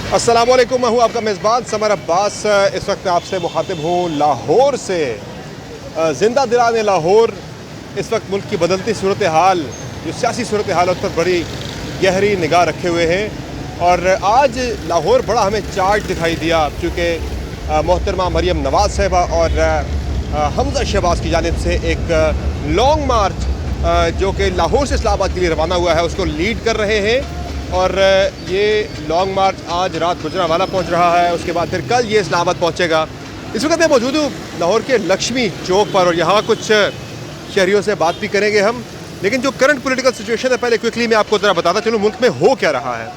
अस्सलाम वालेकुम, मैं हूँ आपका मेज़बान समर अब्बास। इस वक्त आपसे मुखातिब हूँ लाहौर से। ज़िंदा दिलाने लाहौर इस वक्त मुल्क की बदलती सूरत हाल, जो सियासी सूरत हाल उस पर बड़ी गहरी निगाह रखे हुए हैं। और आज लाहौर बड़ा हमें चार्ज दिखाई दिया, चूँकि मोहतरमा मरियम नवाज़ साहिबा और हमज़ा शहबाज की जानिब से एक लॉन्ग मार्च जो कि लाहौर से इस्लामाबाद के लिए रवाना हुआ है, उसको लीड कर रहे हैं। और ये लॉन्ग मार्च आज रात गुजरांवाला पहुंच रहा है, उसके बाद फिर कल ये इस्लामाबाद पहुंचेगा। इस वक्त मैं मौजूद हूँ लाहौर के लक्ष्मी चौक पर और यहाँ कुछ शहरियों से बात भी करेंगे हम। लेकिन जो करंट पॉलिटिकल सिचुएशन है, पहले क्विकली मैं आपको ज़रा बताता चलूँ मुल्क में हो क्या रहा है।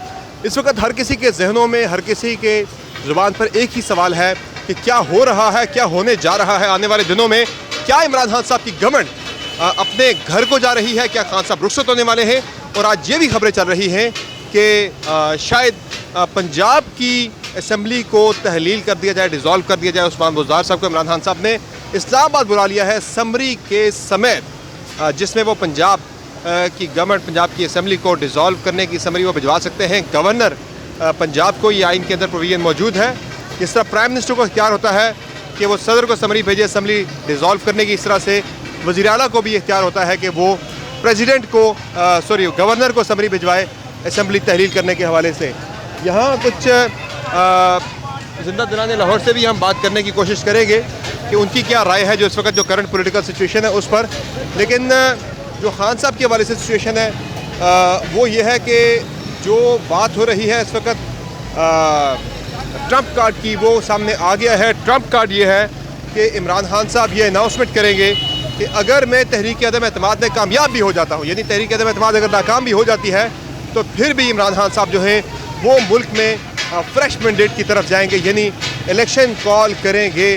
इस वक्त हर किसी के जहनों में, हर किसी के ज़ुबान पर एक ही सवाल है कि क्या हो रहा है, क्या होने जा रहा है आने वाले दिनों में। क्या इमरान खान साहब की गवर्नमेंट अपने घर को जा रही है, क्या खान साहब रुखसत होने वाले हैं। और आज ये भी खबरें चल रही हैं कि शायद पंजाब की असम्बली को तहलील कर दिया जाए, डिज़ोल्व कर दिया जाए। उस्मान बुज़दार साहब को इमरान खान साहब ने इस्लामाबाद बुला लिया है समरी के समेत, जिसमें वो पंजाब की गवर्नमेंट, पंजाब की असम्बली को डिज़ोल्व करने की समरी वो भिजवा सकते हैं गवर्नर पंजाब को। ये आइन के अंदर प्रोविजन मौजूद है। इस तरह प्राइम मिनिस्टर को इख्तियार होता है कि वो सदर को समरी भेजे असम्बली डिज़ोल्व करने की। इस तरह से वज़ीर आला को भी इख्तियार होता है कि वो प्रेसिडेंट को गवर्नर को समरी भिजवाए असम्बली तहलील करने के हवाले से। यहाँ कुछ ज़िंदा दिलाने लाहौर से भी हम बात करने की कोशिश करेंगे कि उनकी क्या राय है जो इस वक्त जो करंट पॉलिटिकल सिचुएशन है उस पर। लेकिन जो खान साहब के हवाले से सिचुएशन है वो ये है कि जो बात हो रही है इस वक्त ट्रंप कार्ड की, वो सामने आ गया है। ट्रंप कार्ड ये है कि इमरान खान साहब ये अनाउंसमेंट करेंगे कि अगर मैं तहरीक अदम एतमाद में कामयाब भी हो जाता हूँ, यानी तहरीक अदम एतमाद अगर नाकाम भी हो जाती है, तो फिर भी इमरान खान साहब जो हैं वो मुल्क में फ्रेश मैंडेट की तरफ जाएंगे, यानी इलेक्शन कॉल करेंगे,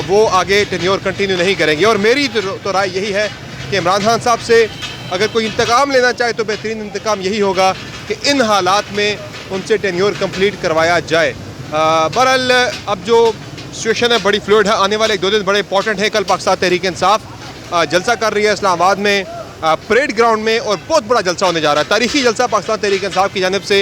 वो आगे टेन्योर कंटिन्यू नहीं करेंगे। और मेरी तो राय यही है कि इमरान खान साहब से अगर कोई इंतकाम लेना चाहे तो बेहतरीन इंतकाम यही होगा कि इन हालात में उनसे टेन्योर कंप्लीट करवाया जाए। बहरहाल अब जो सिचुएशन है बड़ी फ्लूइड है। आने वाले 1-2 दिन बड़े इंपॉर्टेंट है। कल पाकिस्तान तहरीक इंसाफ जलसा कर रही है इस्लामाबाद में, परेड ग्राउंड में, और बहुत बड़ा जलसा होने जा रहा है। तारीखी जलसा पाकिस्तान तहरीक इंसाफ की जानिब से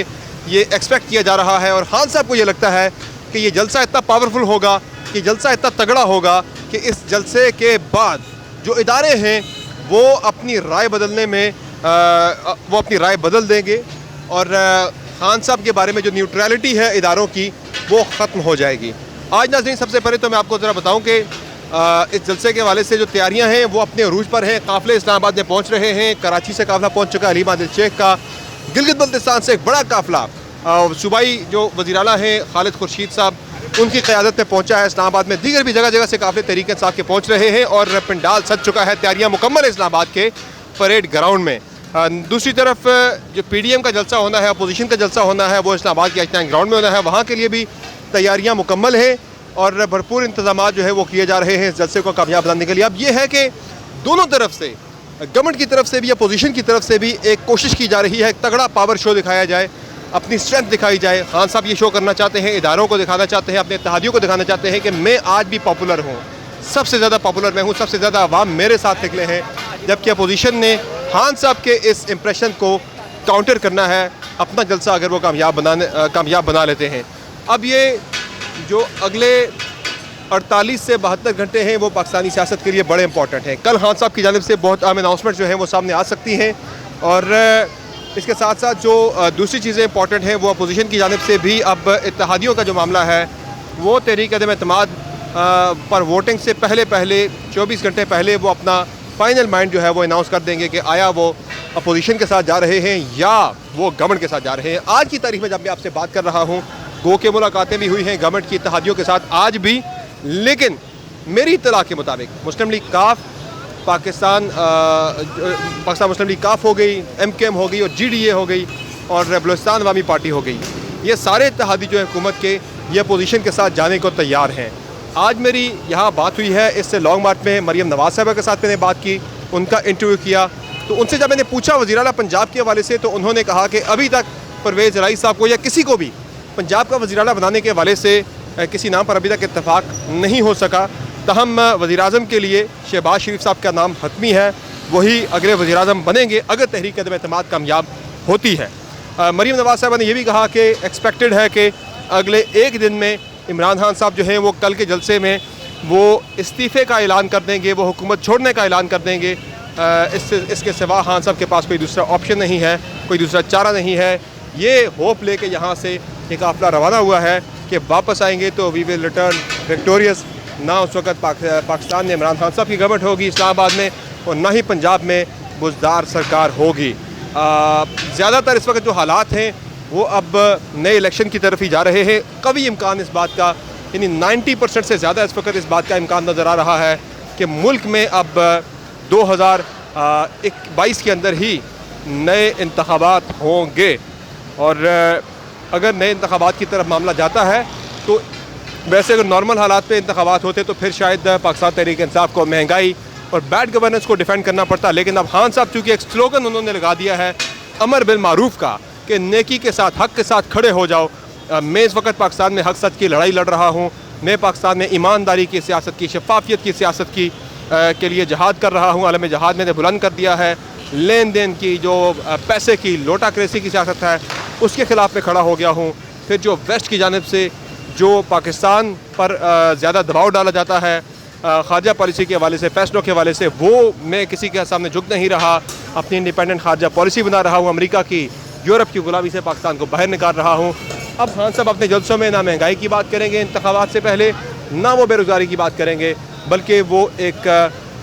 ये एक्सपेक्ट किया जा रहा है। और खान साहब को ये लगता है कि ये जलसा इतना पावरफुल होगा, कि जलसा इतना तगड़ा होगा कि इस जलसे के बाद जो इदारे हैं वो अपनी राय बदलने में वो अपनी राय बदल देंगे। और खान साहब के बारे में जो न्यूट्रलिटी है इदारों की, वो ख़त्म हो जाएगी। आज नाज़रीन, सबसे पहले तो मैं आपको ज़रा बताऊँ कि इस जलसे के हवाले से जो तैयारियां हैं वो अपने अरूज पर हैं। काफ़िले इस्लामाबाद में पहुंच रहे हैं। कराची से काफ़िला पहुंच चुका है, अली मादिल शेख का। गिलगित बल्तिस्तान से एक बड़ा काफ़िला सूबाई जो वज़ीर आला हैं खालिद खुर्शीद साहब, उनकी क़यादत में पहुंचा है इस्लामाबाद में। दीगर भी जगह जगह से काफ़िले तहरीक इंसाफ के पहुँच रहे हैं और पंडाल सज चुका है। तैयारियाँ मुकम्मल है इस्लामाबाद के परेड ग्राउंड में। दूसरी तरफ जो PDM का जलसा होना है, अपोजिशन का जलसा होना है, वो इस्लामाबाद के आइस्तान ग्राउंड में होना है। वहाँ के लिए भी तैयारियाँ मुकम्मल हैं और भरपूर इंतजाम जो है वो किए जा रहे हैं इस जलसे को कामयाब बनाने के लिए। अब ये है कि दोनों तरफ से, गवर्नमेंट की तरफ से भी, अपोजिशन की तरफ से भी एक कोशिश की जा रही है, एक तगड़ा पावर शो दिखाया जाए, अपनी स्ट्रेंथ दिखाई जाए। खान साहब ये शो करना चाहते हैं, इदारों को दिखाना चाहते हैं, अपने इत्तेहादियों को दिखाना चाहते हैं कि मैं आज भी पॉपुलर हूँ, सबसे ज़्यादा पॉपुलर मैं हूँ, सबसे ज़्यादा अवाम मेरे साथ निकले हैं। जबकि अपोजिशन ने खान साहब के इस इम्प्रेशन को काउंटर करना है अपना जलसा अगर वो कामयाब बना लेते हैं। अब ये जो अगले 48 से 72 घंटे हैं वो पाकिस्तानी सियासत के लिए बड़े इंपॉर्टेंट हैं। कल खान साहब की जानिब से बहुत अहम अनाउंसमेंट जो है वो सामने आ सकती हैं। और इसके साथ साथ जो दूसरी चीज़ें इंपॉर्टेंट हैं वो अपोजिशन की जानिब से भी। अब इत्तेहादियों का जो मामला है वो तहरीक अदम एतमाद पर वोटिंग से पहले 24 घंटे पहले वो अपना फाइनल माइंड जो है वो अनाउंस कर देंगे कि आया वो अपोजिशन के साथ जा रहे हैं या वो गवर्नमेंट के साथ जा रहे हैं। आज की तारीख में जब मैं आपसे बात कर रहा हूँ, गो के मुलाकातें भी हुई हैं गवर्नमेंट की इत्तेहादियों के साथ आज भी। लेकिन मेरी इत्तला के मुताबिक मुस्लिम लीग काफ, पाकिस्तान मुस्लिम लीग काफ हो गई, MKM हो गई और GDA हो गई और बलूचिस्तान अवामी पार्टी हो गई, ये सारे इत्तेहादी जो है हुकूमत के, ये अपोजिशन के साथ जाने को तैयार हैं। आज मेरी यहाँ बात हुई है, इससे लॉन्ग मार्च में मरियम नवाज़ साहबा के साथ मैंने बात की, उनका इंटरव्यू किया। तो उनसे जब मैंने पूछा वज़ीर आला पंजाब के हवाले से, तो उन्होंने कहा कि अभी तक परवेज़ राइस साहब को या किसी को भी पंजाब का वज़ीर आला बनाने के हवाले से किसी नाम पर अभी तक इत्तफाक नहीं हो सका। तहम वज़ीर आज़म के लिए शहबाज शरीफ साहब का नाम हतमी है, वही अगले वज़ीर आज़म बनेंगे अगर तहरीक अदम एतमाद कामयाब होती है। मरियम नवाज़ साहबा ने यह भी कहा कि एक्सपेक्टेड है कि अगले एक दिन में इमरान खान साहब जो हैं वो कल के जलसे में वो इस्तीफ़े का ऐलान कर देंगे, वो हुकूमत छोड़ने का ऐलान कर देंगे। इसके सिवा खान साहब के पास कोई दूसरा ऑप्शन नहीं है, कोई दूसरा चारा नहीं है। ये होप लेके यहाँ से एक काफ़िला रवाना हुआ है कि वापस आएंगे तो वी विल रिटर्न विक्टोरियस। ना उस वक्त पाकिस्तान में इमरान खान साहब की गवर्नमेंट होगी इस्लामाबाद में, और ना ही पंजाब में बुज़दार सरकार होगी। ज़्यादातर इस वक्त जो हालात हैं वो अब नए इलेक्शन की तरफ ही जा रहे हैं। कभी इम्कान इस बात का, यानी 90% से ज़्यादा इस वक्त इस बात का इम्कान नज़र आ रहा है कि मुल्क में अब 2022 के अंदर ही नए इंतखाबात होंगे। और अगर नए इंतखाबात की तरफ मामला जाता है तो वैसे अगर नॉर्मल हालात पे इंतखाबात होते तो फिर शायद पाकिस्तान तहरीक इंसाफ को महंगाई और बैड गवर्नेंस को डिफेंड करना पड़ता। लेकिन अब खान साहब चूँकि एक स्लोगन उन्होंने लगा दिया है अमर बिल मारूफ का कि नेकी के साथ, हक़ के साथ खड़े हो जाओ। मैं इस वक्त पाकिस्तान में हक़ सच की लड़ाई लड़ रहा हूँ। मैं पाकिस्तान में ईमानदारी की सियासत की, शफाफियत की सियासत की के लिए जहाद कर रहा हूँ। आलम जहाद मैंने बुलंद कर दिया है। लेन देन की, जो पैसे की लोटाक्रेसी की सियासत है, उसके ख़िलाफ़ मैं खड़ा हो गया हूँ। फिर जो वेस्ट की जानिब से जो पाकिस्तान पर ज़्यादा दबाव डाला जाता है ख़ारजा पॉलिसी के हवाले से, फ़ैसलों के हवाले से, वो मैं किसी के सामने झुक नहीं रहा। अपनी इंडिपेंडेंट ख़ारजा पॉलिसी बना रहा हूँ। अमेरिका की, यूरोप की गुलामी से पाकिस्तान को बाहर निकाल रहा हूँ। अब खान साहब अपने जलसों में ना महंगाई की बात करेंगे इंतखाबात से पहले, ना वो बेरोज़गारी की बात करेंगे, बल्कि वो एक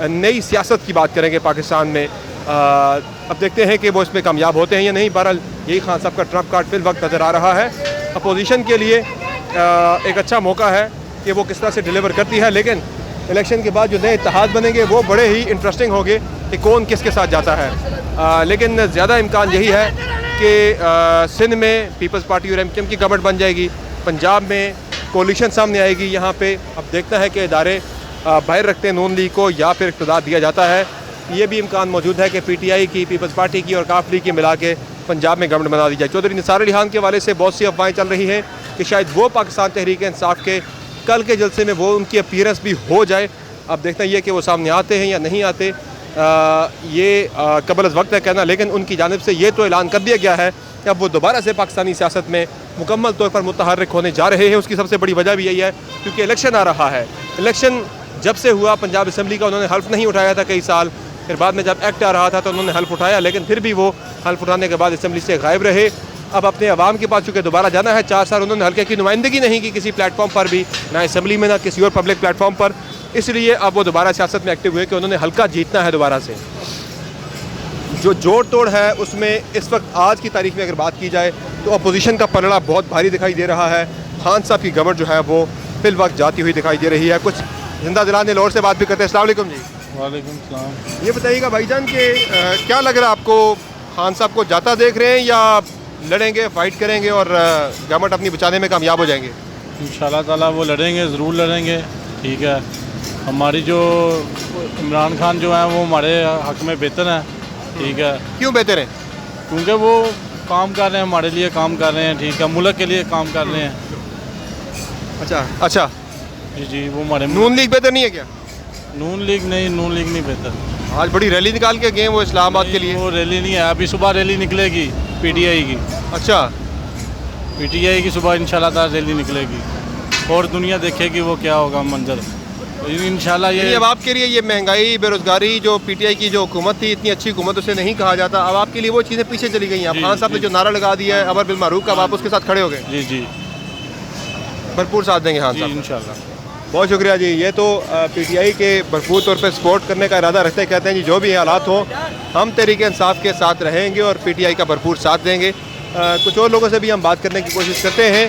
नई सियासत की बात करेंगे पाकिस्तान में। अब देखते हैं कि वो इसमें कामयाब होते हैं या नहीं। बहरहाल यही खान साहब का ट्रम्प कार्ड फिल वक्त नज़र आ रहा है। अपोजिशन के लिए एक अच्छा मौका है कि वो किस तरह से डिलीवर करती है। लेकिन इलेक्शन के बाद जो नए इत्तेहाद बनेंगे वो बड़े ही इंटरेस्टिंग होंगे कि कौन किसके साथ जाता है। लेकिन ज़्यादा इम्कान यही है कि सिंध में पीपल्स पार्टी और MKM की गवर्नमेंट बन जाएगी, पंजाब में कोलिशन सामने आएगी। यहाँ पे अब देखना है कि इदारे बाहर रखते हैं नून लीग को या फिर इक़्तिदार दिया जाता है। ये भी इम्कान मौजूद है कि PTI की, पीपल्स पार्टी की और काफ लीग की मिला के पंजाब में गवर्नमेंट बना दी जाए। चौधरी निसार अली खान के हवाले से बहुत सी अफवाहें चल रही हैं कि शायद वो पाकिस्तान तहरीक इंसाफ के कल के जलसे में वो उनकी अपीयरेंस भी हो जाए। अब देखना ये कि वो सामने आते हैं या नहीं आते, ये कबल अज़ वक्त है कहना। लेकिन उनकी जानिब से ये तो ऐलान कर दिया गया है कि अब वो दोबारा से पाकिस्तानी सियासत में मुकम्मल तौर पर मुतहर्रिक होने जा रहे हैं। उसकी सबसे बड़ी वजह भी यही है क्योंकि इलेक्शन आ रहा है। इलेक्शन जब से हुआ पंजाब असम्बली का उन्होंने हल्फ नहीं उठाया था कई साल, फिर बाद में जब एक्ट आ रहा था तो उन्होंने हल्फ उठाया, लेकिन फिर भी वो हल्फ उठाने के बाद असम्बली से गायब रहे। अब अपने अवाम के पास चूँकि दोबारा जाना है, 4 साल उन्होंने हल्के की नुमाइंदगी नहीं की किसी प्लेटफॉर्म पर भी, ना असम्बली में ना किसी और पब्लिक प्लेटफॉर्म पर। इसलिए अब वो दोबारा सियासत में एक्टिव हुए कि उन्होंने हल्का जीतना है दोबारा से। जो जोड़ तोड़ है उसमें इस वक्त आज की तारीख में अगर बात की जाए तो अपोजिशन का पलड़ा बहुत भारी दिखाई दे रहा है। खान साहब की गवर्नमेंट जो है वो फिल वक्त जाती हुई दिखाई दे रही है। कुछ जिंदा दिलाने लाहौर से बात भी करते हैं। अस्सलाम वालेकुम जी। वालेकुम सलाम। ये बताइएगा भाईजान कि क्या लग रहा है आपको, खान साहब को जाता देख रहे हैं या लड़ेंगे, फाइट करेंगे और गवर्नमेंट अपनी बचाने में कामयाब हो जाएंगे? इंशाल्लाह ताला वो लड़ेंगे, ज़रूर लड़ेंगे। ठीक है, हमारी जो इमरान खान जो है वो हमारे हक़ में बेहतर है। ठीक है, क्यों बेहतर है? क्योंकि वो काम कर रहे हैं, हमारे लिए काम कर रहे हैं। ठीक है, मुल्क के लिए काम कर रहे हैं। अच्छा जी, वो हमारे नून लीग बेहतर नहीं है क्या? नून लीग नहीं बेहतर। आज बड़ी रैली निकाल के गए वो इस्लामाबाद के लिए। वो रैली नहीं है, अभी सुबह रैली निकलेगी PTI की। अच्छा, PTI की सुबह इंशाल्लाह ताला रैली निकलेगी और दुनिया देखेगी वो क्या होगा मंजर। इंशाल्लाह ये अब आपके लिए ये महंगाई, बेरोजगारी, जो PTI की जो हुकूमत थी, इतनी अच्छी हुकूमत उसे नहीं कहा जाता। अब आपके लिए वो चीज़ें पीछे चली गई हैं। अब खान साहब ने जो नारा लगा दिया है अमर बिल मारूफ का, अब आप उसके साथ खड़े हो गए। जी भरपूर साथ देंगे खान साहब इंशाल्लाह। बहुत शुक्रिया जी। ये तो PTI के भरपूर तौर पर सपोर्ट करने का इरादा रखते हैं। कहते हैं जी जो भी हालात हो हम तहरीक इंसाफ के साथ रहेंगे और PTI का भरपूर साथ देंगे। कुछ और लोगों से भी हम बात करने की कोशिश करते हैं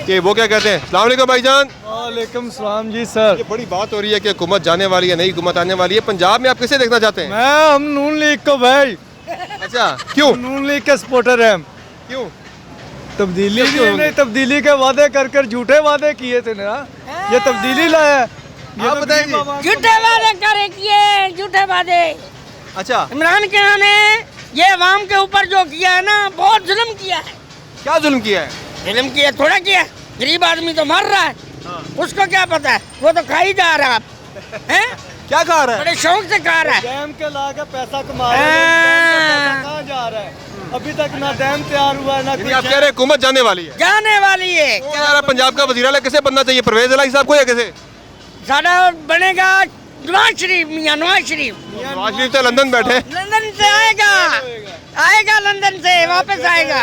कि वो क्या कहते हैं। अस्सलाम वालेकुम भाईजान। वालेकुम सलाम जी सर। ये बड़ी बात हो रही है कि हुकूमत जाने वाली है, नई हुकूमत आने वाली है। पंजाब में आप किसे देखना चाहते हैं? हम नून लीग को भाई। अच्छा, क्यों? नून लीग के सपोर्टर हैं हम। क्यों? तब्दीली नहीं, तब्दीली के वादे कर झूठे वादे किए थे ना, ये तब्दीली लाया। आप बताइए। झूठे वादे करे किए, झूठे वादे। अच्छा, इमरान खान ने ये अवाम के ऊपर जो किया है ना, बहुत जुल्म किया है। क्या जुल्म किया है? जुल्म किया थोड़ा किया, गरीब आदमी तो मर रहा है। उसको क्या पता है, वो तो खा ही जा रहा है। क्या खा रहा है? बड़े शौक से खा रहा है। डैम के ला के पैसा कमा रहा है, कहाँ जा रहा है? अभी तक ना डैम तैयार हुआ ना कुछ। आप कह रहे हुकूमत जाने वाली है? जाने वाली है। क्यों जा रहा है पंजाब का वज़ीर आला किसे बनना चाहिए, परवेज़ इलाही साहब को या किसे? सारा बनेगा नवाज शरीफ, मियाँ नवाज शरीफ। नवाज शरीफ तो लंदन बैठे। लंदन से आएगा लंदन से वापस आएगा।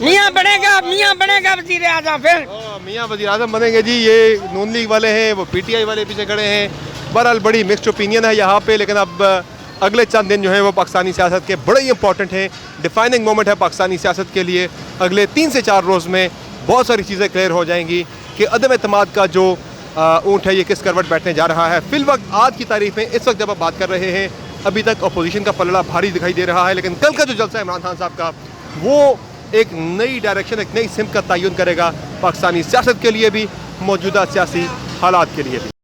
मियाँ बनेगा वजीर आज़म फिर। मियाँ वज़ीर आज़म बनेंगे जी। ये नून लीग वाले हैं, वो पीटीआई वाले पीछे खड़े हैं। बहरहाल बड़ी मिक्स्ड ओपिनियन है यहाँ पे, लेकिन अब अगले चंद दिन जो है वो पाकिस्तानी सियासत के बड़े ही इंपॉर्टेंट हैं। डिफाइनिंग मोमेंट है पाकिस्तानी सियासत के लिए। अगले 3 से 4 रोज़ में बहुत सारी चीज़ें क्लियर हो जाएंगी कि अदम एतमाद का जो ऊँट है ये किस करवट बैठने जा रहा है। फिल वक्त आज की तारीख में इस वक्त जब आप बात कर रहे हैं, अभी तक अपोजिशन का पलड़ा भारी दिखाई दे रहा है, लेकिन कल का जो जलसा है इमरान खान साहब का, वो एक नई डायरेक्शन, एक नई सिमत का तयन करेगा पाकिस्तानी सियासत के लिए भी, मौजूदा सियासी हालात के लिए भी।